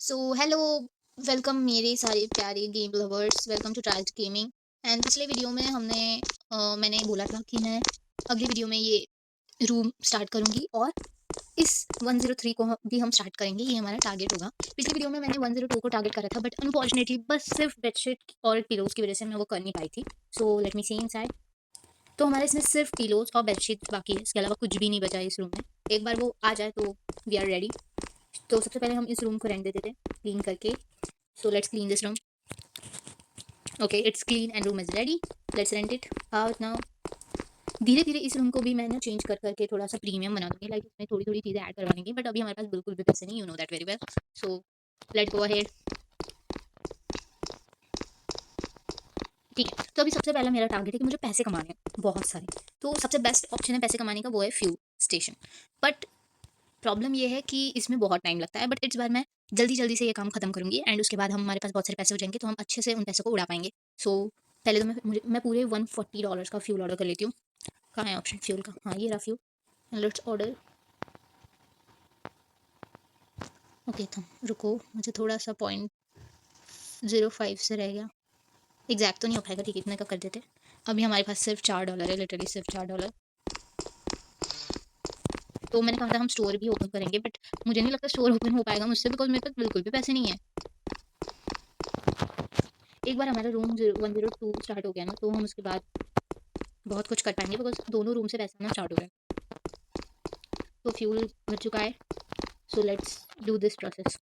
So hello, welcome मेरे सारे प्यारे game lovers, welcome to Trials gaming. And पिछले वीडियो में मैंने बोला था कि मैं अगली वीडियो में ये रूम स्टार्ट करूंगी और इस 103 को भी हम स्टार्ट करेंगे। ये हमारा टारगेट होगा। पिछली वीडियो में मैंने 102 को टारगेट करा था, बट अनफॉर्चुनेटली बस सिर्फ बेडशीट और पिलोज की वजह से मैं वो कर नहीं पाई थी। सो लेट मी सी इनसाइड। तो हमारे इसमें सिर्फ पिलोज और बेडशीट बाकी है, इसके अलावा कुछ भी नहीं बचा है इस रूम में। एक बार वो आ जाए तो वी आर रेडी। तो सबसे पहले हम इस रूम को रेंट दे देते हैं क्लीन करके। So let's clean this room. Okay, it's clean and room is ready. Let's rent it out now. धीरे धीरे इस रूम को भी मैं ना चेंज कर करके थोड़ा सा प्रीमियम बना दूंगी, लाइक इसमें थोड़ी थोड़ी चीज़ें ऐड करवा देंगे, बट अभी हमारे पास बिल्कुल भी पैसे नहीं, you know that very well. So let's go ahead. ठीक है, तो अभी सबसे पहला मेरा टारगेट है कि मुझे पैसे कमाने हैं बहुत सारे। तो सबसे बेस्ट ऑप्शन है पैसे कमाने का, वो है फ्यूल स्टेशन। बट प्रॉब्लम ये है कि इसमें बहुत टाइम लगता है, बट इस बार मैं जल्दी जल्दी से ये काम खत्म करूंगी एंड उसके बाद हमारे पास बहुत सारे पैसे हो जाएंगे, तो हम अच्छे से उन पैसों को उड़ा पाएंगे। सो पहले तो मैं पूरे $140 का फ्यूल ऑर्डर कर लेती हूँ। कहाँ है ऑप्शन फ्यूल का? हाँ, ये रहा फ्यूल। Let's order. ओके, तो रुको, मुझे थोड़ा सा 0.05 से रह गया। एग्जैक्ट तो नहीं हो पाएगा, ठीक है, इतने का कर देते। अभी हमारे पास सिर्फ $4 है, लिटरली सिर्फ $4। तो मैंने कहा था हम स्टोर भी ओपन करेंगे, बट मुझे नहीं लगता स्टोर ओपन हो पाएगा मुझसे, बिकॉज मेरे पास बिल्कुल भी पैसे नहीं है। एक बार हमारा रूम 102 स्टार्ट हो गया ना, तो हम उसके बाद बहुत कुछ कर पाएंगे, बिकॉज दोनों रूम से पैसा आना स्टार्ट हो गया। तो फ्यूल भर चुका है। So let's do this process.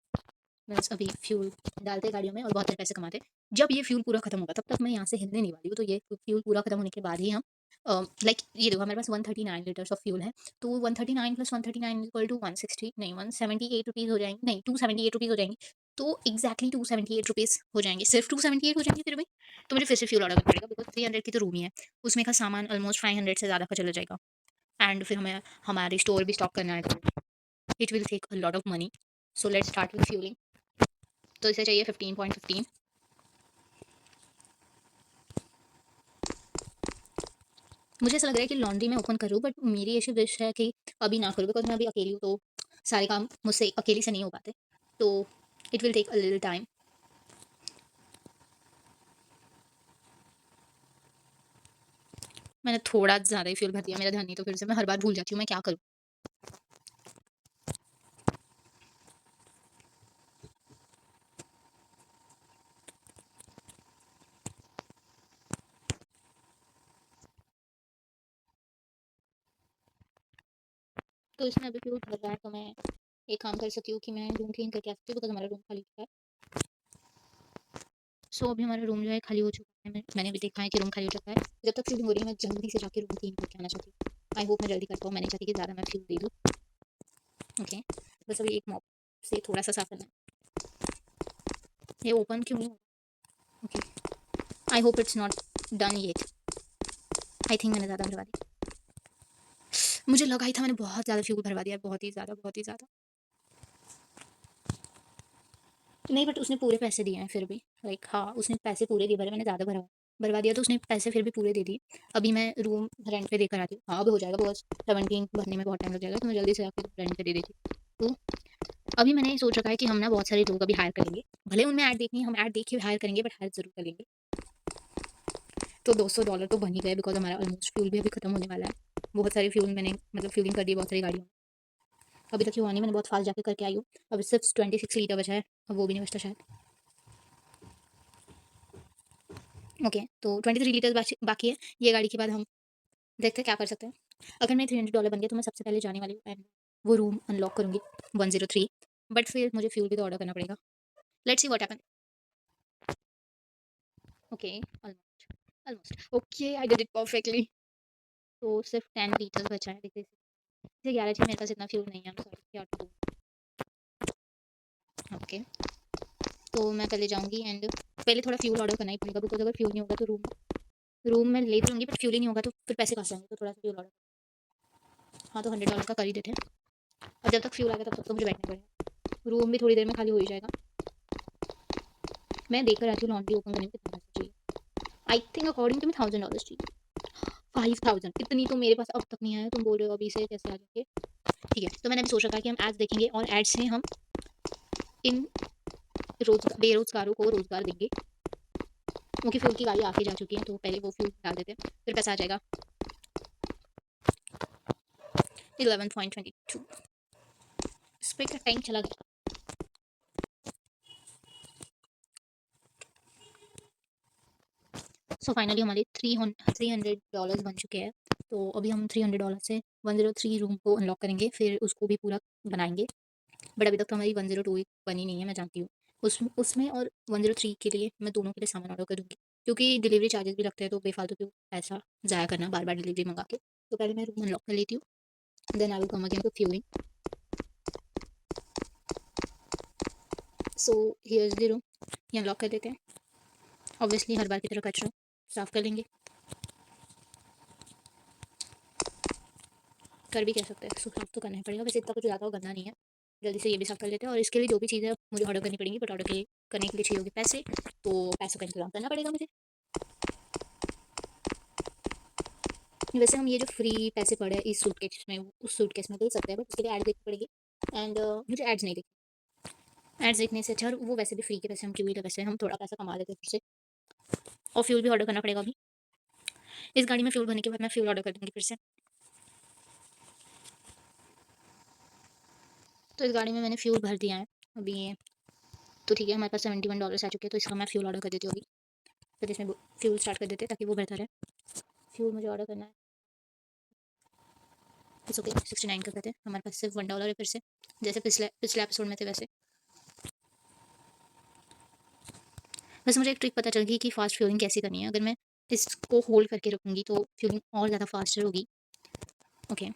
बस अभी फ्यूल डालते गाड़ियों में और बहुत सारे पैसे कमाते। जब ये फ्यूल पूरा खत्म होगा तब तक मैं यहाँ से हिलने नहीं वाली हूँ, तो ये फ्यूल पूरा खत्म होने के बाद ही हम लाइक ये देखो हमारे पास 139 लीटर्स ऑफ फ्यूल है। तो 139 प्लस 139 इक्वल टू 160 नहीं 178 रुपीज़ हो जाएंगे, नहीं 278 रुपीज़ हो जाएंगे। तो एग्जैक्टली 278 रुपीज़ हो जाएंगे, सिर्फ 278 हो जाएंगे फिर भी। तो मुझे फिर से फ्यूल ऑर्डर करना पड़ेगा, बिकॉज 300 की तो रूम ही है, उसमें का सामान ऑलमोस्ट 500 से ज़्यादा का चला जाएगा। एंड फिर हमें हमारे स्टोर भी स्टॉक करना है, it will take a lot of money. So let's start with fueling. तो इसे चाहिए 15.15। मुझे ऐसा लग रहा है कि लॉन्ड्री में ओपन करूँ, बट मेरी ऐसी विश है कि अभी ना करूँ, बिकॉज मैं अभी अकेली हूँ, तो सारे काम मुझसे अकेली से नहीं हो पाते। तो it will take a little time. मैंने थोड़ा ज़्यादा ही फ्यूल भर दिया, मेरा ध्यान नहीं, तो फिर से मैं हर बार भूल जाती हूँ मैं क्या करूँ। तो इसमें अभी फ्यूल भर रहा है, तो मैं एक काम कर सकती हूँ कि मैं रूम क्लीन करके आ सकती हूँ, बिकॉज हमारा रूम खाली चुका है। सो अभी हमारा रूम जो है खाली हो चुका है। मैंने अभी देखा है कि रूम खाली हो चुका है। जब तक फीलिंग हो रही है मैं जल्दी से जाके रूम क्लीन करके आना चाहती हूँ। आई होप मैं जल्दी कर पाऊँ, मैंने चाहती कि ज़्यादा मैं फ्यूल दे दूँ। ओके, बस अभी एक मॉप से थोड़ा सा साफ करना है। ये ओपन क्यों नहीं हो? Okay, I hope it's not done yet. I think मैंने ज़्यादा भरवा दिया। मुझे लगा ही था मैंने बहुत ज़्यादा फ्यूल भरवा दिया, बहुत ही ज़्यादा, बहुत ही ज़्यादा। नहीं, बट उसने पूरे पैसे दिए हैं फिर भी। लाइक हाँ, उसने पैसे पूरे दिए, भरे मैंने ज़्यादा भरवा दिया, तो उसने पैसे फिर भी पूरे दे दिए। अभी मैं रूम रेंट पे देकर आती हूँ। हाँ, अब हो जाएगा, बहुत 17 भरने में बहुत टाइम लग जाएगा, तो मैं जल्दी से आके रेंट पे दे देती हूँ। तो अभी मैंने सोच रखा है कि हम ना बहुत सारे लोग अभी हायर करेंगे, भले उनमें ऐड देखनी है, हम ऐड देख के हायर करेंगे, बट हायर ज़रूर करेंगे। तो $200 तो बन ही गए, बिकॉज हमारा ऑलमोस्ट फ्यूल भी अभी खत्म होने वाला है। बहुत सारे फ्यूल मैंने मतलब फ्यूलिंग कर दी बहुत सारी गाड़ियों में। अभी तक हुआ नहीं, मैंने बहुत फास्ट जाके करके आई हूँ। अभी सिर्फ 26 लीटर बचा है, अब वो भी नहीं बचता शायद। ओके, तो 23 लीटर बाकी है। ये गाड़ी के बाद हम देखते हैं क्या कर सकते हैं। अगर मैं $300 बन गया तो मैं सबसे पहले जाने वाली हूँ एंड वो रूम अनलॉक करूँगी 103। बट फिर मुझे फ्यूल भी तो ऑर्डर करना पड़ेगा। Let's see what happen. Okay, almost almost okay, I did it perfectly. तो सिर्फ 10 लीटर बचा है, देखते हैं। 11 थी, मेरे पास इतना फ्यूल नहीं है, सॉरी क्या टू। ओके, तो मैं पहले जाऊँगी एंड पहले थोड़ा फ्यूल ऑर्डर करना ही पड़ेगा, बिकॉज अगर फ्यूल नहीं होगा तो रूम में ले लूँगी, बट फ्यूल ही नहीं होगा तो फिर पैसे कहाँ से आएंगे, तो थोड़ा सा फ्यूल ऑर्डर। हाँ, तो $100 का कर ही देते हैं, और जब तक फ्यूल आएगा तब तक तो मुझे बैठना पड़ेगा। रूम भी थोड़ी देर में खाली हो ही जाएगा। मैं देख कर आती हूँ लॉन्ड्री ओपन करने में कितना पैसा चाहिए। I think according to me $1000 चाहिए। 5000 इतनी तो मेरे पास अब तक नहीं आया, तुम बोल रहे हो अभी से कैसे आ जाएंगे। ठीक है, तो मैंने अभी सोच रखा है कि हम एड्स देखेंगे और एड्स से हम इन बेरोज़गारों को रोज़गार देंगे, क्योंकि फ्यूल की गाड़ी आके जा चुकी है, तो पहले वो फ्यूल डाल देते हैं, फिर पैसा आ जाएगा 11.22। इस पे क्या टाइम चला गया। सो फाइनली हमारे $300 बन चुके हैं। तो अभी हम $300 से 103 रूम को अनलॉक करेंगे, फिर उसको भी पूरा बनाएँगे। बट अभी तक तो हमारी 102 बनी नहीं है, मैं जानती हूँ। उसमें और 103 के लिए मैं दोनों के लिए सामान ऑर्डर करूँगी, क्योंकि डिलीवरी चार्जेस भी लगते हैं, तो बेफालतू क्यों पैसा ज़ाया करना बार-बार डिलीवरी मंगा के। तो पहले मैं रूम अनलॉक कर लेती हूँ, then I will come again to fueling. So here is the room, ये अनलॉक कर देते हैं। ऑब्वियसली हर बार की तरह कचरा साफ़ कर लेंगे। कर भी क्या सकते हैं, साफ़ तो करना ही पड़ेगा। वैसे इतना कुछ ज़्यादा गंदा नहीं है, जल्दी से ये भी साफ़ कर लेते हैं। और इसके लिए जो भी चीज़ें मुझे ऑर्डर करनी पड़ेंगी, बट ऑर्डर करने के लिए चाहिए होगी पैसे, तो पैसों का इंतज़ाम करना पड़ेगा मुझे। वैसे हम ये जो फ्री पैसे पड़े हैं इस सूटकेस में, उस सूटकेस में दे सकते हैं, बट उसके लिए ऐड देखनी पड़ेगी। एंड मुझे एड्स नहीं देखी। एड्स देखने से अच्छा, और वो वैसे भी फ्री के पैसे, हम क्यों ही पैसे, हम थोड़ा पैसा कमा लेते हैं फिर से। और फ्यूल भी ऑर्डर करना पड़ेगा अभी। इस गाड़ी में फ्यूल भरने के बाद मैं फ्यूल ऑर्डर कर दूँगी फिर से। तो इस गाड़ी में मैंने फ्यूल भर दिया है अभी ये। तो ठीक है, हमारे पास $71 आ चुके हैं, तो इसका मैं फ्यूल ऑर्डर कर देती हूँ अभी। फिर इसमें फ्यूल स्टार्ट कर देते हैं ताकि वो बेहतर है। फ्यूल मुझे ऑर्डर करना है, इट्स ओके, 69 का कहते हैं। हमारे पास सिर्फ $1 है फिर से, जैसे पिछले पिछले एपिसोड में थे वैसे। बस मुझे एक ट्रिक पता चल गई कि फास्ट फ्यूलिंग कैसे करनी है। अगर मैं इसको होल्ड करके रखूँगी तो फ्यूलिंग और ज़्यादा फास्टर होगी। ओके,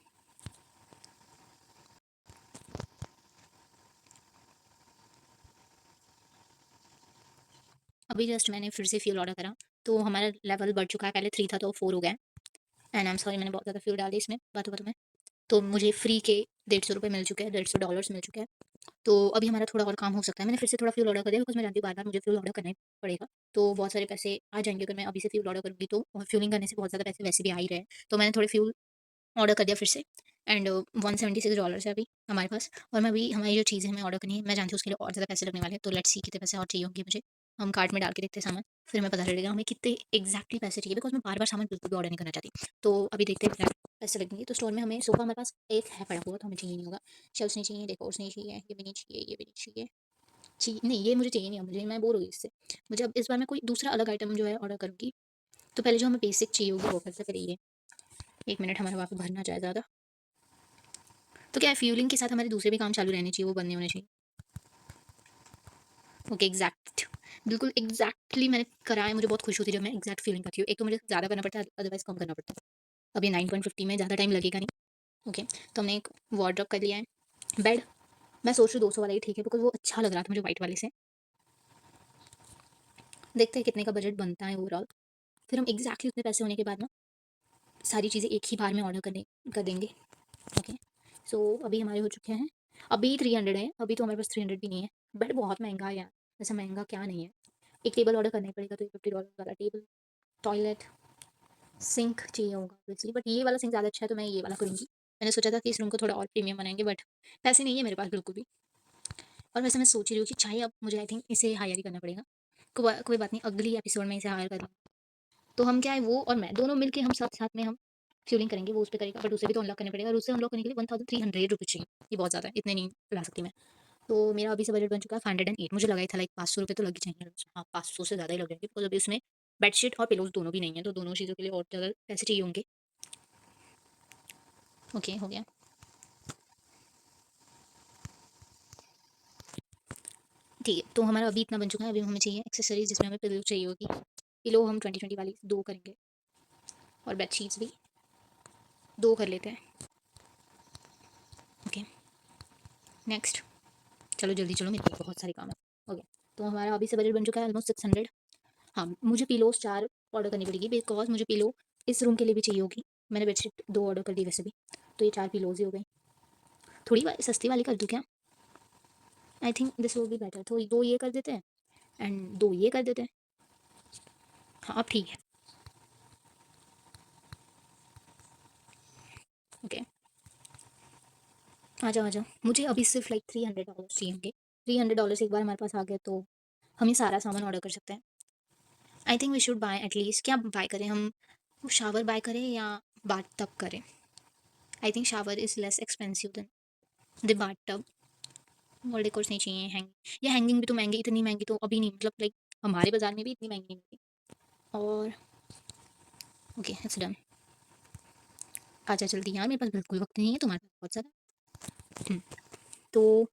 अभी जस्ट मैंने फिर से फ्यूल ऑर्डर करा, तो हमारा लेवल बढ़ चुका है। पहले 3 था तो 4 हो गया है। एंड आई एम सॉरी, मैंने बहुत ज़्यादा फ्यूल डाल दिया इसमें बातों-बातों में। तो मुझे फ्री के ₹150 मिल चुके हैं, $150 मिल चुके हैं। तो अभी हमारा थोड़ा और काम हो सकता है। मैंने फिर से थोड़ा फ्यूल ऑर्डर कर दिया, बिकॉज़ मैं जानती हूँ बार-बार मुझे फ्यूल ऑर्डर करना ही पड़ेगा। तो बहुत सारे पैसे आ जाएँगे अगर मैं अभी से फ्यूल ऑर्डर करूँगी तो, और फ्यूलिंग करने से बहुत ज़्यादा पैसे वैसे भी आ ही रहे हैं। तो मैंने थोड़े फ्यूल ऑर्डर कर दिया फिर से। एंड $176 है अभी हमारे पास। और मैं अभी हमारी जो चीज़ें हमें ऑर्डर करनी है, मैं जानती हूँ उसके लिए और ज़्यादा पैसे लगने वाले हैं, तो लेट्स सी कितने पैसे और चाहिए होंगे मुझे। हम कार्ट में डाल के देखते हैं सामान, फिर हमें पता चलेगा हमें कितने एग्जैक्टली पैसे चाहिए, बिकॉज़ मैं बार-बार सामान बिल्कुल भी ऑर्डर नहीं करना चाहती। तो अभी देखते हैं कितना पैसे लगेंगे। तो स्टोर में हमें सोफ़ा हमारे पास एक है पड़ा हुआ, तो हमें चाहिए नहीं होगा। शेल्फ्स नहीं चाहिए, डेकोर्स नहीं चाहिए, ये भी नहीं चाहिए, ये भी नहीं चाहिए। नहीं, ये मुझे चाहिए नहीं, अब मुझे, मैं बोर हो गई इससे। मुझे अब इस बार मैं कोई दूसरा अलग आइटम जो है ऑर्डर करूँगी। तो पहले जो हमें बेसिक चाहिए होगी वो करते, फिर ये 1 मिनट हमारा वहाँ पे भर ना जाए ज़्यादा। तो क्या है, फ्यूलिंग के साथ हमारे दूसरे भी काम चालू रहने चाहिए, वो बंद नहीं होने चाहिए। ओके, बिल्कुल एग्ज़ैक्टली मैंने करा है, मुझे बहुत खुशी होती है जब मैं एग्ज़ैक्ट फ्यूलिंग करती हूँ। एक तो मुझे ज़्यादा करना पड़ता है, अदरवाइज़ कम करना पड़ता है। अब ये 9.50 में ज़्यादा टाइम लगेगा नहीं। ओके, तो हमने एक वार्डरोब कर लिया है। बेड, मैं सोच रही हूँ 200 वाला ही ठीक है, बिकॉज़ वो अच्छा लग रहा था मुझे व्हाइट वाले से। देखते हैं कितने का बजट बनता है ओवरऑल। फिर हम एग्ज़ैक्टली उतने पैसे होने के बाद ना सारी चीज़ें एक ही बार में ऑर्डर कर देंगे। ओके, सो अभी हमारे हो चुके हैं, अभी 300 है, अभी तो हमारे पास 300 भी नहीं है। बेड बहुत महँगा है यार, वैसे महँगा क्या नहीं है। एक टेबल ऑर्डर करना ही पड़ेगा, तो ये $50 वाला टेबल, टॉयलेट, सिंक चाहिए होगा ऑब्वियसली, बट ये वाला सिंक ज़्यादा अच्छा है, तो मैं ये वाला करूँगी। मैंने सोचा था कि इस रूम को थोड़ा और प्रीमियम बनाएँगे, बट पैसे नहीं है मेरे पास बिल्कुल भी। और वैसे मैं सोच रही हूँ कि चाहे अब मुझे आई थिंक इसे हायर ही करना पड़ेगा। कोई बात नहीं, अगली एपिसोड में इसे हायर कर लूँगी। तो हम क्या है, वो और मैं दोनों मिलके हम साथ-साथ में हम फ्यूलिंग करेंगे, वो उस पे करेगा, बट उसे भी तो अनलॉक करना पड़ेगा, और उसे अनलॉक करने के लिए ₹1300 चाहिए। ये बहुत ज़्यादा है, इतने नहीं ला सकती मैं। तो मेरा अभी से बजट बन चुका है 508। मुझे लगा ही था लाइक ₹500 तो लग ही जाएँगे। हाँ, 500 से ज़्यादा ही लग जाएँगे, बिकॉज़ अभी उसमें बेडशीट और पिलोज़ दोनों भी नहीं है, तो दोनों चीज़ों के लिए और ज़्यादा पैसे चाहिए होंगे। ओके, हो गया। ठीक है, तो हमारा अभी इतना बन चुका है। अभी हमें चाहिए एक्सेसरीज़, जिसमें हमें पिलो चाहिए होगी। पिलो हम 20-20 वाली 2 करेंगे, और बेडशीट्स भी 2 कर लेते हैं। Okay, next. चलो जल्दी चलो, मेरे पास बहुत सारे काम है। ओके, तो हमारा अभी से बजट बन चुका है ऑलमोस्ट 600। हाँ, मुझे पिलोज़ 4 ऑर्डर करनी पड़ेगी, बिकॉज़ मुझे पिलो इस रूम के लिए भी चाहिए होगी। मैंने बेडशीट 2 ऑर्डर कर दी वैसे भी, तो ये 4 पिलोज़ ही हो गई। थोड़ी सस्ती वाली कर दूँ क्या? I think this will be better. तो 2 ये कर देते हैं, एंड 2 ये कर देते हैं। हाँ, अब ठीक है। ओके, आ जाओ, आ जाओ। मुझे अभी सिर्फ लाइक $300 चाहिए होंगे। $300 एक बार हमारे पास आ गया तो हम ये सारा सामान ऑर्डर कर सकते हैं। I think we should buy at least, क्या बाय करें हम, शावर बाय करें या बाथ टब करें? I think shower is less expensive than the bath tub. Wall decors नहीं चाहिए, ये हैंगिंग भी तो महंगी, इतनी महंगी तो अभी नहीं, मतलब लाइक हमारे बाजार में भी इतनी महंगी नहीं मिलती। और ओके इट्स डन। आजा जल्दी यार, मेरे पास बिल्कुल वक्त नहीं है, तुम्हारे पास बहुत सारा। तो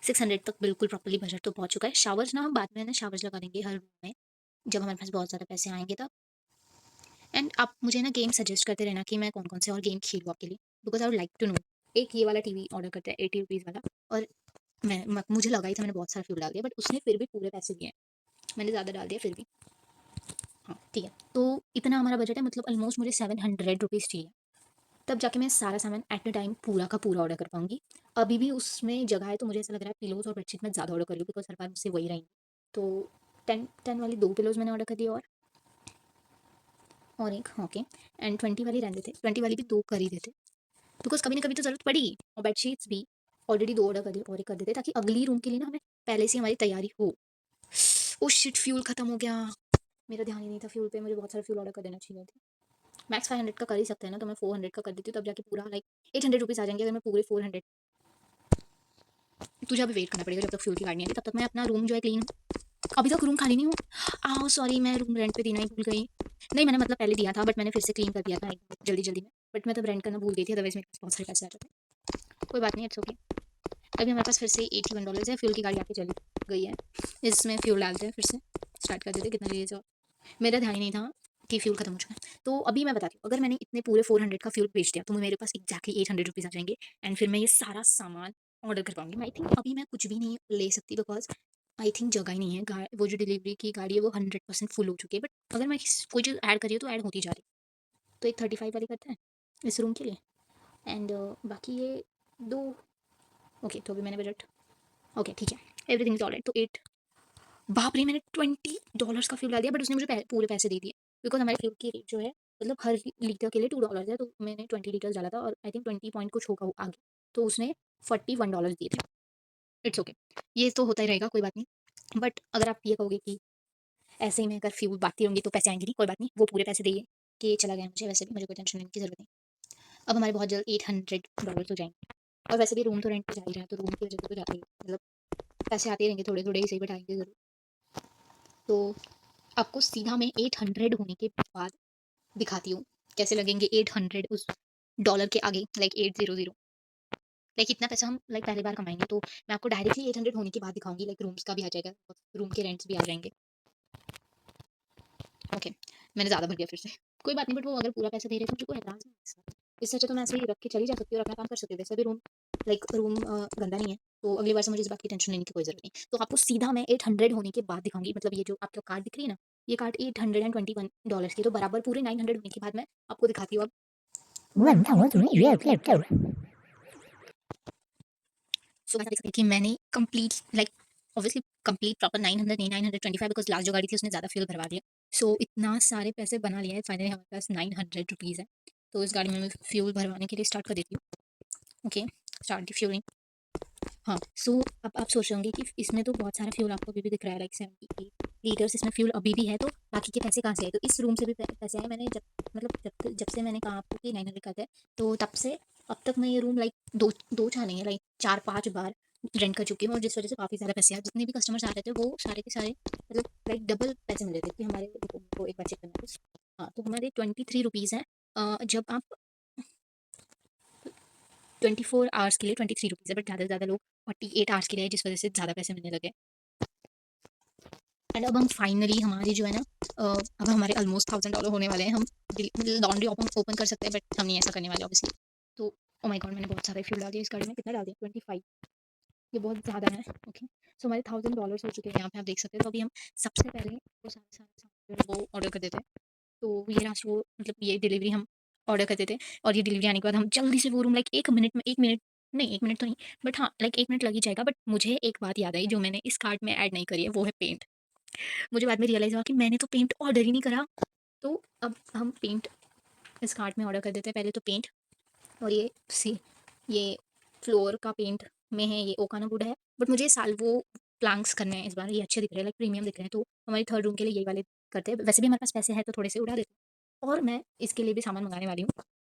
600 तक बिल्कुल प्रॉपर्ली बजट तो पहुंच चुका है। शावर्स ना हम बाद में ना शावर्स लगा देंगे हर रूम में, जब हमारे पास बहुत ज़्यादा पैसे आएंगे तब। एंड आप मुझे ना गेम सजेस्ट करते रहना कि मैं कौन कौन से और गेम खेलूँ आपके लिए, because I would like to know. एक ये वाला टीवी ऑर्डर करते हैं 80 रुपीज़ वाला। और मुझे लगा ही था, मैंने बहुत सारा फ्यूल डाल दिया, बट उसने फिर भी पूरे पैसे दिए हैं। मैंने ज़्यादा डाल दिया फिर भी। हाँ ठीक है, तो इतना हमारा बजट है, मतलब ऑलमोस्ट मुझे 700 रुपीज़ चाहिए, तब जाके मैं सारा सामान एट अ टाइम पूरा का पूरा ऑर्डर कर पाऊंगी। अभी भी उसमें जगह है, तो मुझे ऐसा लग रहा है पिलोज और बेडशीट में ज़्यादा ऑर्डर कर लूँ, बिकॉज हर बार मुझसे वही रहेंगी। तो 10 वाली 2 पिलोज मैंने ऑर्डर कर दी, और एक ओके। एंड 20 वाली रहने देते, 20 वाली भी 2 कर ही देते, बिकॉज कभी ना कभी तो ज़रूरत पड़ी। और बेडशीट्स भी ऑलरेडी 2 ऑर्डर कर दिए, और एक कर देते, ताकि अगली रूम के लिए ना हमें पहले से हमारी तैयारी हो। ओ शिट, फ्यूल खत्म हो गया, मेरा ध्यान ही नहीं था फ्यूल पे, मुझे बहुत सारा फ्यूल ऑर्डर कर देना चाहिए था। मैक्स 500 का कर ही सकते हैं ना, तो मैं 400 का कर देती हूँ, तब जाके पूरा लाइक 800 रुपीज़ आ जाएंगे अगर मैं पूरे 400। तुझे अभी वेट करना पड़ेगा जब तक फ्यूल की गाड़ी नहीं आती, तब तक मैं अपना रूम जो है क्लीन, अभी तक रूम खाली नहीं हूँ। आओ सॉरी, मैं रूम रेंट पे देना ही भूल गई। नहीं, मैंने मतलब पहले दिया था, बट मैंने फिर से क्लीन कर दिया था जल्दी जल्दी में, बट मैं तब रेंट करना भूल गई थी, अदरवाइज मेरे पास बहुत सारे पैसे आ जाते। कोई बात नहीं, इट्स ओके। अभी हमारे पास फिर से $81 है, फ्यूल की गाड़ी आके चली गई है। इसमें फ्यूल डालते हैं, फिर से स्टार्ट कर देते, कितना लीजिए। मेरा ध्यान ही नहीं था कि फ्यूल खत्म हो चुका है। तो अभी मैं बताती हूँ, अगर मैंने इतने पूरे 400 का फ्यूल बेच दिया, तो मेरे पास एग्जैक्टली 800 रुपीज़ आ जाएंगे। एंड फिर मैं ये सारा सामान ऑर्डर कर पाऊंगी। आई थिंक अभी मैं कुछ भी नहीं ले सकती, बिकॉज आई थिंक जगह ही नहीं है। वो जो डिलीवरी की गाड़ी है वो 100% फुल हो चुकी है, बट अगर मैं कोई चीज़ ऐड करी हूँ तो ऐड होती जा रही है। तो एक 35 वाली करते हैं इस रूम के लिए। एंड बाकी ये दो, ओके। तो अभी मैंने बजट, ओके ठीक है, एवरीथिंग इज ऑलराइट। तो 8, बाप रे, मैंने $20 का फ्यूल डाल दिया, बट उसने मुझे पूरे पैसे दे दिए, बिकॉज हमारे फ्यूल की रेट जो है, मतलब हर लीटर के लिए $2 है, तो मैंने 20 लीटर्स डाला था, और आई थिंक 20 पॉइंट कुछ होगा आगे, तो उसने $41 दिए थे। इट्स ओके, ये तो होता ही रहेगा, कोई बात नहीं। बट अगर आप ये कहोगे कि ऐसे ही मैं अगर फ्यूल बांटती रहूँगी तो पैसे आएंगे नहीं, कोई बात नहीं, वो पूरे पैसे दिए कि चला गया मुझे, वैसे भी मुझे कोई टेंशन लेने की जरूरत नहीं। अब हमारे बहुत जल्द $800 हो जाएंगे, और वैसे भी रूम तो रेंट पे जा ही रहा है, तो रूम की वजह तो जाते ही, मतलब पैसे आते ही रहेंगे, थोड़े थोड़े ही सही बढ़ाएंगे जरूर। तो आपको सीधा मैं 800 होने के बाद दिखाती हूँ कैसे लगेंगे 800 उस डॉलर के आगे, लाइक 800, लाइक इतना पैसा हम लाइक पहली बार कमाएंगे, तो मैं आपको डायरेक्टली 800 होने के बाद दिखाऊंगी, लाइक रूम्स का भी आ जाएगा, रूम के रेंट्स भी आ जाएंगे। ओके, मैंने ज़्यादा भर दिया फिर से, कोई बात नहीं, बट वो अगर पूरा पैसा दे रहे तो मुझे कोई एतराज़ नहीं है इसका। इससे अच्छा तो मैं ऐसे ही रख के चली जा सकती हूँ और अपना काम कर सकती हूँ, वैसे भी रूम लाइक रूम गंदा नहीं है, तो अगली बार से मुझे इस बात की टेंशन लेने की कोई ज़रूरत नहीं। तो आपको सीधा मैं 800 होने के बाद दिखाऊंगी, मतलब ये जो आपका कार्ड दिख रही है ना, ये कार्ड $821 की, तो बराबर पूरे 900 होने के बाद मैं आपको दिखाती हूँ अब। सो वैसा देख सकते हैं कि मैंने complete like obviously complete proper 900 नहीं, 925, बिकॉज लास्ट जो गाड़ी थी उसने ज़्यादा फ्यूल भरवा दिया। सो इतना सारे पैसे बना लिया है, फाइनली हमारे पास 900 रुपीज़ है। तो इस गाड़ी में मैं फ्यूल भरवाने के लिए स्टार्ट कर देती हूँ। Okay, start the fuelling. हाँ, सो अब आप सोच रहे होंगे कि इसमें तो बहुत सारा फ्यूल आपको अभी भी दिख रहा है, लाइक 78 लीटर्स इसमें फ्यूल अभी भी है, तो बाकी के पैसे कहाँ से आए? तो इस रूम से भी पैसे आए। मैंने जब से मैंने कहा आपको कि 900 का है, तो तब से अब तक मैं ये रूम लाइक दो चार नहीं है, लाइक 4-5 बार रेंट कर चुकी हूँ, और जिस वजह से काफ़ी ज़्यादा पैसे आए। जितने भी कस्टमर्स आ रहे थे वो सारे के सारे मतलब लाइक डबल पैसे मिल रहे थे कि हमारे को एक बार चेक करना है। हाँ, तो हमारे 23 रुपीज़ हैं। जब आप 24 आवर्स के लिए 23 रुपीज़ है, बट ज़्यादा से ज़्यादा लोग 48 आवर्स के लिए है, जिस वजह से ज़्यादा पैसे मिलने लगे। एंड अब हम फाइनली हमारी जो है ना, अब हमारे ऑलमोस्ट $1000 होने वाले हैं। हम लॉन्ड्री ओपन कर सकते हैं, बट हम नहीं ऐसा करने वाले ऑब्वियसली। तो ओ माय गॉड, मैंने बहुत सारा फ्यूल डाल दिया इस गाड़ी में। कितना डाल दिया? 25, ये बहुत ज़्यादा है। ओके, सो हमारे $1000 हो चुके हैं यहाँ पे, आप देख सकते हैं। तो अभी हम सबसे पहले वो सारे सारे सामान जो है वो ऑर्डर कर देते हैं। तो ये लास्ट वो मतलब ये डिलीवरी हम ऑर्डर कर देते हैं, और ये डिलीवरी आने के बाद हम जल्दी से वो रूम लाइक 1 मिनट में, 1 मिनट नहीं, 1 मिनट तो नहीं, बट हाँ लाइक 1 मिनट लग ही जाएगा। बट मुझे एक बात याद आई जो मैंने इस कार्ट में ऐड नहीं करी है, वो है पेंट। मुझे बाद में रियलाइज़ हुआ कि मैंने तो पेंट ऑर्डर ही नहीं करा। तो अब हम पेंट इस कार्ट में ऑर्डर कर देते हैं। पहले तो पेंट, और ये फ्लोर का पेंट में है, ये ओकानो वुड है, बट मुझे साल वो प्लांक्स करने हैं इस बार, ये अच्छे दिख रहे हैं, लाइक प्रीमियम दिख रहे हैं, तो हमारी थर्ड रूम के लिए यही वाले करते हैं। वैसे भी हमारे पास पैसे हैं तो थोड़े से उड़ा देते हैं। और मैं इसके लिए भी सामान मंगाने वाली हूँ।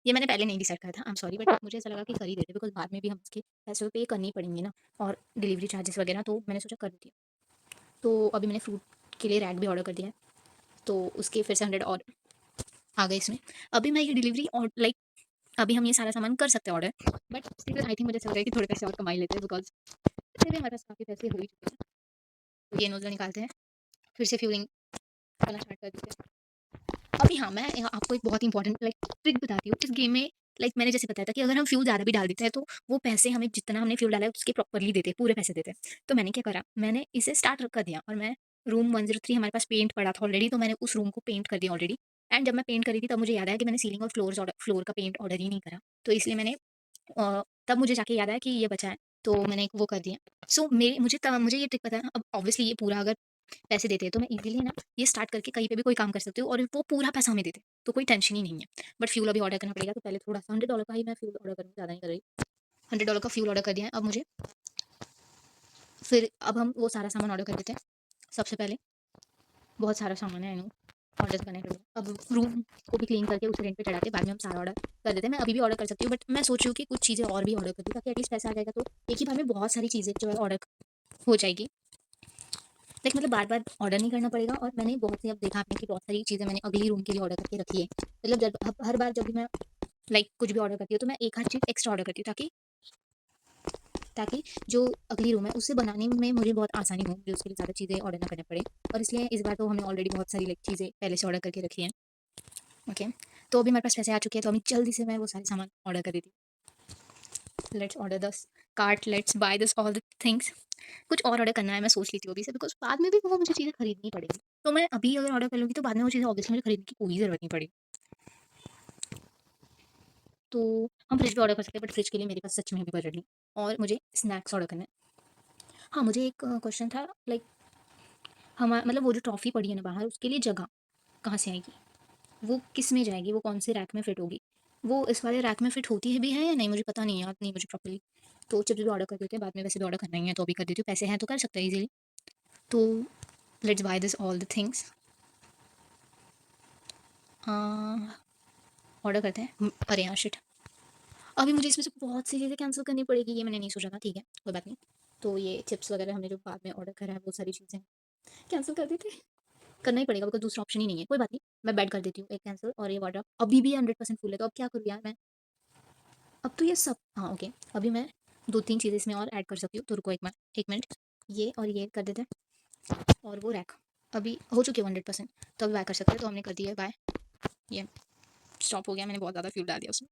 ये मैंने पहले नहीं डिसाइड करा था, आई एम सॉरी, बट मुझे ऐसा लगा कि कर ही देते, बिकॉज़ बाद में भी हम इसके पैसे पे करनी ही पड़ेंगे ना, और डिलीवरी चार्जेस वगैरह, तो मैंने सोचा कर देती हूँ। तो अभी मैंने फ्रूट के लिए रैक भी ऑर्डर कर दिया है, तो उसके फिर से 100 और आ गए इसमें। अभी मैं ये डिलीवरी और लाइक अभी हम ये सारा सामान कर सकते हैं order, but still I think मुझे ऐसा लग रहा है कि थोड़े पैसे और कमा ही लेते हैं, बिकॉज़ वैसे भी हमारे पास काफ़ी पैसे हो ही चुके हैं। तो ये नोज़ल निकालते हैं, फिर से फ्यूलिंग करना स्टार्ट कर देते हैं। अभी हाँ, मैं आपको एक बहुत इंपॉर्टेंट लाइक ट्रिक बताती हूँ। इस गेम में लाइक मैंने जैसे बताया था कि अगर हम फ्यूल ज़्यादा भी डाल देते हैं, तो वो पैसे हमें जितना हमने फ्यूल डाला है उसके प्रॉपर्ली देते हैं, पूरे पैसे देते हैं। तो मैंने क्या करा, मैंने इसे स्टार्ट कर दिया, और मैं रूम 103 हमारे पास पेंट पड़ा था ऑलरेडी, तो मैंने उस रूम को पेंट कर दिया ऑलरेडी। एंड जब मैं पेंट करी थी तब मुझे याद आया कि मैंने सीलिंग और फ्लोर का पेंट ऑर्डर ही नहीं करा। तो इसलिए मैंने तब मुझे जाके याद आया कि ये बचा है, तो मैंने वो कर दिया। सो मेरे मुझे ये ट्रिक पता है। अब ऑब्वियसली ये पूरा अगर पैसे देते हैं तो मैं इज़िली ना ये स्टार्ट करके कहीं पे भी कोई काम कर सकती हूँ, और वो पूरा पैसा हमें देते, तो कोई टेंशन ही नहीं है। बट फ्यूल अभी ऑर्डर करना पड़ेगा, तो पहले थोड़ा-सा $100 का ही मैं फ्यूल ऑर्डर करूँगी, ज़्यादा नहीं कर रही। $100 का फ्यूल ऑर्डर कर दिया है, अब मुझे फिर अब हम वो सारा सामान ऑर्डर कर देते हैं। सबसे पहले बहुत सारा सामान है, आई नो, ऑर्डर करने के लिए। अब रूम को भी क्लीन करके उसे रेंट पे चढ़ा के बाद में हम सारा ऑर्डर कर देते हैं। मैं अभी भी ऑर्डर कर सकती हूँ, बट मैं सोच रही हूँ कि कुछ चीज़ें और भी ऑर्डर कर दूँ, ताकि एटलीस्ट पैसा आ जाएगा, तो एक ही बार में बहुत सारी चीज़ें जो है ऑर्डर हो जाएगी। लाइक मतलब बार-बार ऑर्डर नहीं करना पड़ेगा, और मैंने बहुत सी अब देखा आपने कि बहुत सारी चीज़ें मैंने अगली रूम के लिए ऑर्डर करके रखी है। मतलब जब हर बार जब भी मैं लाइक कुछ भी ऑर्डर करती हूँ, तो मैं एक आध चीज़ एक्स्ट्रा ऑर्डर करती हूँ, ताकि ताकि जो अगली रूम है उसे बनाने में मुझे बहुत आसानी हो, मुझे उसके लिए ज़्यादा चीज़ें ऑर्डर ना करना पड़े। और इसलिए इस बार तो हमने ऑलरेडी बहुत सारी लाइक चीज़ें पहले से ऑर्डर करके रखी हैं। ओके, तो अभी हमारे पास पैसे आ चुके हैं, तो अभी जल्दी से मैं वो सारे सामान ऑर्डर कर देती हूँ। Let's order this cart, let's buy this all the things. कुछ और ऑर्डर करना है, मैं सोच लेती हूँ अभी से, बिकॉज़ बाद में भी वो मुझे चीज़ें खरीदनी पड़ेगी। तो मैं अभी अगर ऑर्डर कर लूँगी, तो बाद में वो चीज़ें ऑब्वियसली मुझे खरीदने की कोई ज़रूरत नहीं पड़ेगी। तो हम फ्रिज भी ऑर्डर कर सकते हैं, बट फ्रिज के लिए मेरे पास सच में अभी बजट नहीं, और मुझे स्नैक्स ऑर्डर करना है। हाँ, मुझे एक क्वेश्चन था, लाइक मतलब वो जो ट्रॉफ़ी पड़ी है ना बाहर, उसके लिए जगह कहाँ से आएगी? वो किस में जाएगी? वो कौन से रैक में फिट होगी? वो इस वाले रैक में फिट होती है भी है या नहीं, मुझे पता नहीं, याद नहीं मुझे प्रॉपर्ली। तो चिप्स भी ऑर्डर कर देते हैं, बाद में वैसे भी ऑर्डर करना ही है, तो अभी कर देती हूँ, पैसे हैं तो कर सकते हैं ईज़िली। तो let's buy this all the things. Order करते हैं। अरे यार शिट! अभी मुझे इसमें से बहुत सी चीज़ें कैंसल करनी पड़ेगी, ये मैंने नहीं सोचा था, ठीक है, कोई बात नहीं। तो ये चिप्स वगैरह हमने जो बाद में ऑर्डर करा है, वो सारी चीज़ें कैंसल कर देते हैं। करना ही पड़ेगा, बिकॉज़ दूसरा ऑप्शन ही नहीं है, कोई बात नहीं। मैं बेड कर देती हूँ एक कैंसल, और ये वाला अभी भी 100% फुल है, तो अब क्या करूँ यार मैं? अब तो ये सब हाँ, ओके, अभी मैं 2-3 चीज़ें इसमें और ऐड कर सकती हूँ, तो रुको 1 मिनट। ये और ये कर देते हैं, और वो रैक अभी हो चुकी है 100%, तो अभी बाय कर सकते हैं, तो हमने कर दिया है बाय। ये स्टॉप हो गया, मैंने बहुत ज़्यादा फ्यूल डाल दिया उसमें।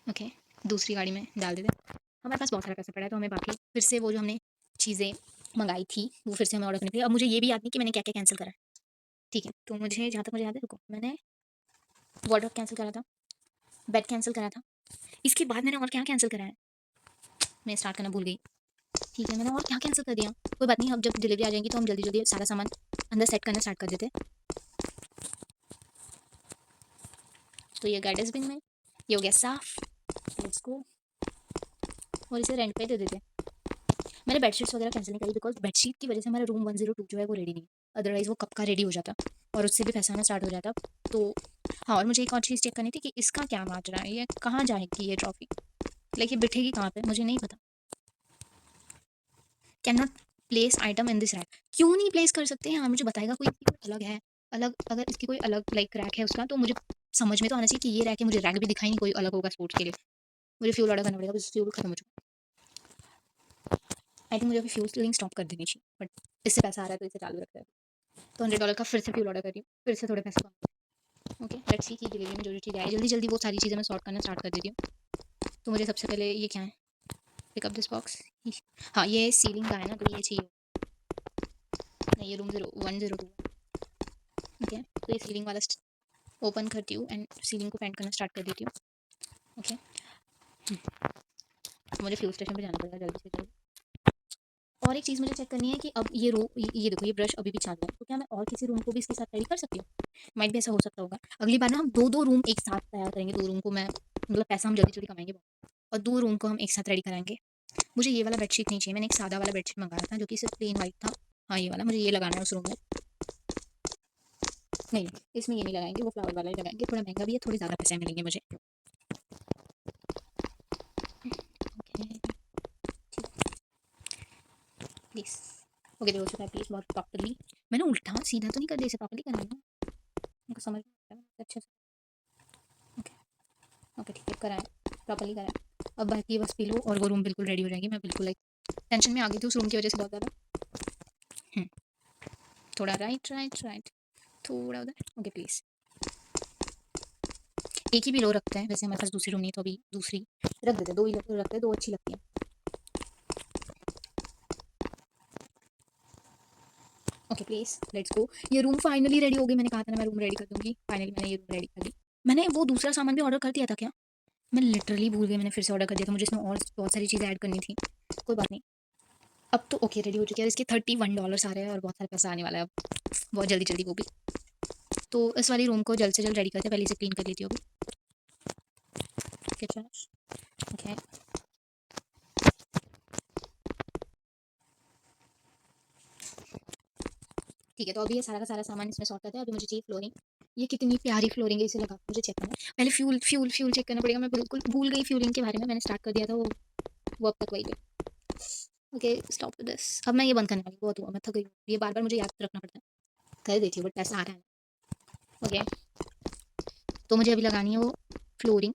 ओके, दूसरी गाड़ी में डाल देते हैं। हमारे पास बहुत सारा पैसा पड़ा है, तो हमें बाकी फिर से वो जो हमने चीज़ें मँगाई थी, वो फिर से हमें ऑर्डर करनी पड़ेगी। अब मुझे ये भी याद नहीं कि मैंने क्या-क्या कैंसल करा है। ठीक है, तो मुझे जहाँ तक मुझे याद है, रुको, मैंने वार्डरोब कैंसल करा था, बेड कैंसल करा था, इसके बाद मैंने और क्या कैंसल करा है? मैं स्टार्ट करना भूल गई। ठीक है, मैंने और क्या कैंसल कर दिया? कोई बात नहीं, अब जब डिलीवरी आ जाएगी तो हम जल्दी-जल्दी सारा सामान अंदर सेट करना स्टार्ट कर देते हैं। तो ये गया डस्टबिन में, ये हो गया साफ, लेट्स गो, और इसे रेंट पे दे देते हैं। मैंने बेडशीट्स वगैरह कैंसिल नहीं करी, बिकॉज़ बेडशीट की वजह से हमारा रूम 102 जो है वो रेडी नहीं है। अदरवाइज़ वो कब का रेडी हो जाता, और उससे भी पैसा आना स्टार्ट हो जाता। तो हाँ, और मुझे एक और चीज़ चेक करनी थी कि इसका क्या माजरा है, ये कहाँ जाएगी ये ट्रॉफ़ी? लाइक ये बिठेगी कहाँ पे? मुझे नहीं पता। Can not place item in this rack. क्यों नहीं प्लेस कर सकते हैं? हाँ, मुझे बताएगा कोई, इसकी कोई अलग है, अलग अगर इसकी कोई अलग लाइक रैक है उसका, तो मुझे समझ में तो आना चाहिए कि ये रैक है, मुझे रैक भी दिखाई नहीं कोई अलग होगा स्पोर्ट्स के लिए। मुझे फ्यूल ऑर्डर करना पड़ेगा, बस फ्यूल खत्म हो चुका है। आई थिंक मुझे अभी फ्यूल फिलिंग स्टॉप कर देनी चाहिए, बट इससे पैसा आ रहा है तो इसे चालू रखते हैं। तो $100 का फिर से फ्यूल ऑर्डर कर रही हूँ, फिर से थोड़े पैसे कम। ओके, लेट्स सी कि डिलीवरी में जो-जो चीज़ें आई, जल्दी-जल्दी वो सारी चीज़ें मैं सॉर्ट करना स्टार्ट कर देती हूँ। तो मुझे सबसे पहले ये क्या है? Pick up this box. हाँ, ये सीलिंग का है ना, तो ये चाहिए। नहीं, ये रूम 102 ओके, तो ये सीलिंग वाला ओपन करती हूँ एंड सीलिंग को पेंट करना स्टार्ट कर देती हूँ। ओके, मुझे फ्यूल स्टेशन पे जाना पड़ेगा जल्दी से जल्दी। और एक चीज़ मुझे चेक करनी है कि अब ये देखो, ये ब्रश अभी भी चालू है, तो क्या मैं और किसी रूम को भी इसके साथ रेडी कर सकती हूँ? माइट भी ऐसा हो सकता होगा। अगली बार ना हम 2-2 रूम एक साथ तैयार करेंगे, 2 रूम को मैं मतलब पैसा हम जल्दी-जल्दी कमाएँगे बहुत, और 2 रूम को हम एक साथ रेडी कराएँगे। मुझे ये वाला बेडशीट नहीं चाहिए, मैंने एक सादा वाला बेडशीट मंगाया था जो कि सिर्फ प्लेन वाइट था। हाँ ये वाला मुझे ये लगाना है उस रूम में। नहीं इसमें ये नहीं लगाएंगे, वो फ्लावर वाला ही लगाएंगे, थोड़ा महंगा भी है, थोड़े ज़्यादा पैसे मिलेंगे मुझे। प्लीज़ ओके देखो चुका है प्लीज़ बहुत प्रॉपरली। मैंने उल्टा सीधा तो नहीं कर दिया, इसे प्रॉपरली करना है ना, उनको समझ में आता है अच्छे से। ओके ओके ठीक है कराएं, प्रॉपरली कराएं। अब बाकी बस पी लो और वो रूम बिल्कुल रेडी हो जाएगी। मैं बिल्कुल लाइक टेंशन में आ गई थी उस रूम की वजह से बहुत ज़्यादा। थोड़ा राइट राइट राइट, थोड़ा उधर। ओके प्लीज़ एक ही पिलो रखते हैं, वैसे हमारे पास दूसरी रूम नहीं तो अभी दूसरी रख देते हैं, दो ही रखते हैं, दो अच्छी लगती हैं। Okay please let's go. ये रूम फाइनली रेडी हो गई, मैंने कहा था ना मैं रूम रेडी कर दूंगी, फाइनली मैंने ये रूम रेडी कर दी। मैंने वो दूसरा सामान भी ऑर्डर कर दिया था क्या? मैं लिटरली भूल गई, मैंने फिर से ऑर्डर कर दिया था, मुझे इसमें और बहुत सारी चीज़ें ऐड करनी थी। कोई बात नहीं, अब तो ओके रेडी हो चुकी है। इसके $31 आ रहे हैं और बहुत सारा पैसा आने वाला है अब बहुत जल्दी जल्दी वो भी। तो इस वाली रूम को जल्द से जल्द रेडी करते हैं, पहले इसे क्लीन कर लेती हूँ अभी किचन। ओके ठीक है, तो अभी ये सारा का सारा सामान इसमें सॉर्ट करते हैं। अभी मुझे चाहिए फ्लोरिंग। ये कितनी प्यारी फ्लोरिंग है, इसे लगा के मुझे चेक करना है। पहले फ्यूल चेक करना पड़ेगा, मैं बिल्कुल भूल गई फ्यूलिंग के बारे में, मैंने स्टार्ट कर दिया था वो अब तक वही है। ओके स्टॉप दिस, अब मैं ये बंद करने वाली हूँ, बहुत हुआ मैं थक गई हूँ, ये बार बार मुझे याद रखना पड़ता है। कर देती हूँ बट पैसा आ रहा है। ओके तो मुझे अभी लगानी है वो फ्लोरिंग।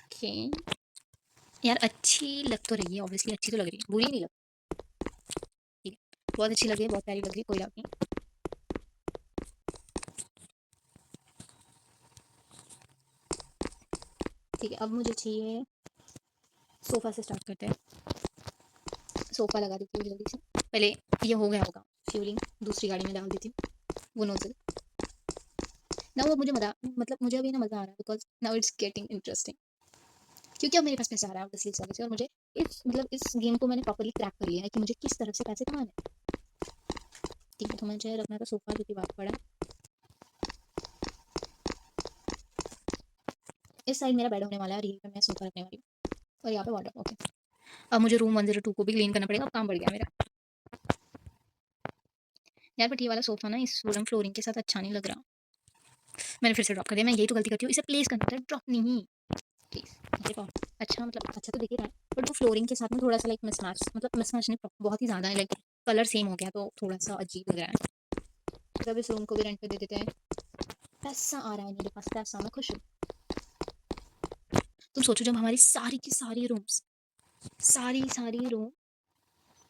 ओके यार अच्छी लग तो रही है, ऑब्वियसली अच्छी तो लग रही है, बुरी नहीं लग ठीक है, बहुत अच्छी लग रही है, बहुत प्यारी लग रही है, कोई बात नहीं। ठीक है अब मुझे चाहिए सोफ़ा से स्टार्ट करते हैं। सोफ़ा लगा देती हूँ जल्दी से, पहले ये हो गया होगा फ्यूलिंग, दूसरी गाड़ी में डाल देती हूँ वो नोजल ना। वो मुझे मतलब मुझे अभी ना मज़ा आ रहा है because now it's getting interesting, क्योंकि अब मेरे पास पैसा आ रहा है ऑब्वियसली इस वजह से, और मुझे इस मतलब इस गेम को मैंने प्रॉपर्ली क्रैक कर लिया है कि मुझे किस तरफ से पैसे कमाने हैं। ठीक है तो मुझे रखना था सोफ़ा जो कि बात पड़ा। इस साइड मेरा बेड होने वाला है, रियल पे मैं सोफ़ा रखने वाली हूँ और यहाँ पे वार्डरोब। ओके अब मुझे रूम 102 को भी क्लीन करना पड़ेगा, अब काम बढ़ गया मेरा यार। बट ये वाला सोफ़ा ना इस वुडन फ्लोरिंग के साथ अच्छा नहीं लग रहा, मैंने फिर से ड्रॉप कर दिया। मैं यही तो गलती करती हूँ, इसे प्लेस करना था, ड्रॉप नहीं। प्लीज़ देखो अच्छा मतलब अच्छा तो दिख ही रहा है, बट वो फ्लोरिंग के साथ में थोड़ा सा लाइक मिसमैच, मतलब मिसमैच नहीं बहुत ही ज़्यादा है, लाइक कलर सेम हो गया तो थोड़ा सा अजीब लग रहा है। तो अब इस रूम को भी रेंट पे दे देते हैं, पैसा आ रहा है मेरे पास, पैसा, मैं खुश हूँ। तुम सोचो जब हमारी सारी की सारी रूम्स, सारी रूम,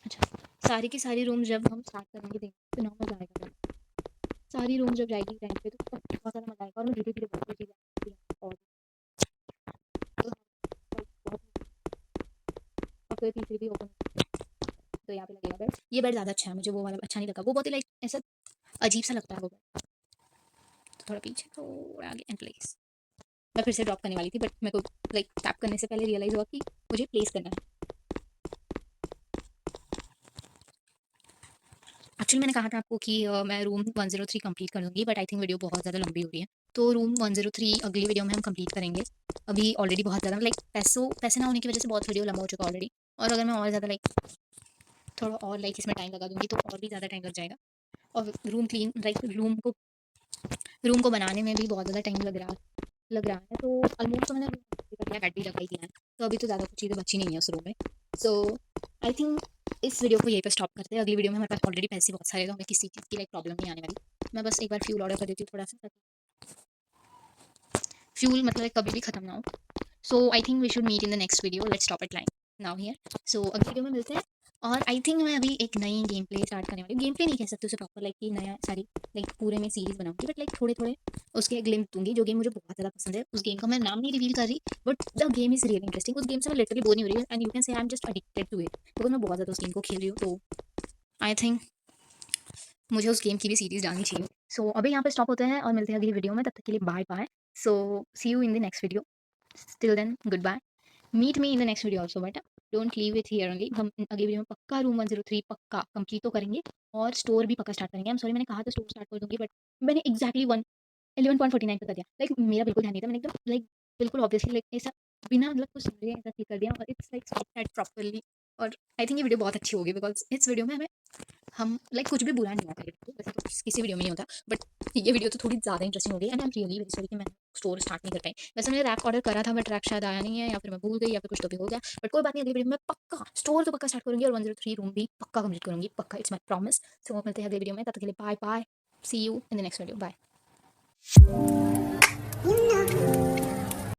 अच्छा सारी की सारी रूम जब हम स्टार्ट करेंगे देखना तो ना मज़ा आएगा भाई। सारी रूम जब जाएगी रेंट पे तो बहुत ज़्यादा मज़ा आएगा, और मैं धीरे धीरे बहुत चीज़ें और तो बहुत, और फिर तीसरी भी ओपन तो यहाँ पे लगेगा बेड। ये बेड ज़्यादा अच्छा है, मुझे वो वाला अच्छा नहीं लगा, वो बहुत ही लाइक ऐसा अजीब सा लगता है वो बेड। तो थोड़ा पीछे थोड़ा आगे एंड प्लेस, मैं फिर से ड्रॉप करने वाली थी बट मेरे को लाइक टैप करने से पहले रियलाइज़ हुआ कि मुझे प्लेस करना है। एक्चुअली मैंने कहा था आपको कि मैं रूम 103 कंप्लीट कर दूँगी, बट आई थिंक वीडियो बहुत ज़्यादा लंबी हो रही है। तो रूम 103 अगली वीडियो में हम कंप्लीट करेंगे। अभी ऑलरेडी बहुत ज़्यादा लाइक पैसे ना होने की वजह से बहुत वीडियो लंबा हो चुका है ऑलरेडी, और अगर मैं और ज़्यादा लाइक थोड़ा और लाइक इसमें टाइम लगा दूँगी तो और भी ज़्यादा टाइम लग जाएगा। और रूम क्लीन लाइक रूम को बनाने में भी बहुत ज़्यादा टाइम लग रहा है। तो ऑलमोस्ट तो मैंने कर लिया, बेड भी लगा ही दिया है, तो अभी तो ज़्यादा कुछ चीज़ें बची नहीं है उस रूम में। सो आई थिंक इस वीडियो को यहीं पे स्टॉप करते हैं। अगली वीडियो में हमारे पास ऑलरेडी पैसे बहुत सारे, तो हमें किसी चीज़ की लाइक प्रॉब्लम नहीं आने वाली। मैं बस एक बार फ्यूल ऑर्डर कर देती हूँ थोड़ा सा, फ्यूल मतलब like कभी भी खत्म ना हो। So I think we should meet in the next video, let's stop it line now here. So अगली वीडियो में मिलते हैं। और आई थिंक मैं अभी एक नई गेम प्ले स्टार्ट करने वाली हूँ, गेम प्ले नहीं कह सकते उसे प्रॉपर, लाइक कि नया सारी लाइक पूरे में सीरीज बनाऊंगी, बट लाइक थोड़े थोड़े उसके ग्लिम्स दूंगी। जो गेम मुझे बहुत ज़्यादा पसंद है, उस गेम का मैं नाम नहीं रिवील कर रही, but the game is really interesting. उस गेम से मैं लिटरली बोर नहीं हो रही है, and you can say I am just addicted to it, because मैं बहुत ज़्यादा उस गेम को खेल रही हूँ। तो आई थिंक मुझे उस गेम की भी सीरीज़ डालनी चाहिए। सो अभी यहाँ पे स्टॉप होते हैं और मिलते हैं अगली वीडियो में, तब तक के लिए bye bye. So see you in the next video, till then good bye, meet me in the next video also, but don't leave it here only. हम अगली वीडियो में पक्का रूम 103 पक्का कंप्लीट तो करेंगे, और स्टोर भी पक्का स्टार्ट करेंगे। आई एम सॉरी मैंने कहा था स्टोर स्टार्ट कर दूंगी, बट मैंने एक्जैक्टली 11.49 पे कर दिया, लाइक मेरा बिल्कुल ध्यान नहीं था, मैंने एकदम लाइक बिल्कुल ऑब्वियसली लाइक ऐसा बिना मतलब कुछ समझे ऐसा क्लिक कर दिया और इट्स लाइक सेट प्रॉपर्ली। और आई थिंक ये वीडियो बहुत अच्छी होगी बिकॉज़ इस वीडियो में हमें हम लाइक कुछ भी बुरा नहीं होता है, वैसे तो किसी वीडियो में नहीं होता, बट ये वीडियो तो थोड़ी ज़्यादा इंटरेस्टिंग हो गई and I am really very sorry कि मैं स्टोर स्टार्ट नहीं कर पाई। वैसे मैंने रैक ऑर्डर करा था बट रैक शायद आया नहीं है या फिर मैं भूल गई या फिर कुछ तो भी हो गया, बट कोई बात नहीं, अगली वीडियो में मैं पक्का स्टोर तो पक्का स्टार्ट करूँगी और 103 रूम भी पक्का कंप्लीट करूँगी, पक्का, इट्स माय प्रॉमिस। सो मिलते हैं अगली वीडियो में, तब तक के लिए bye bye, see you in the next video, bye.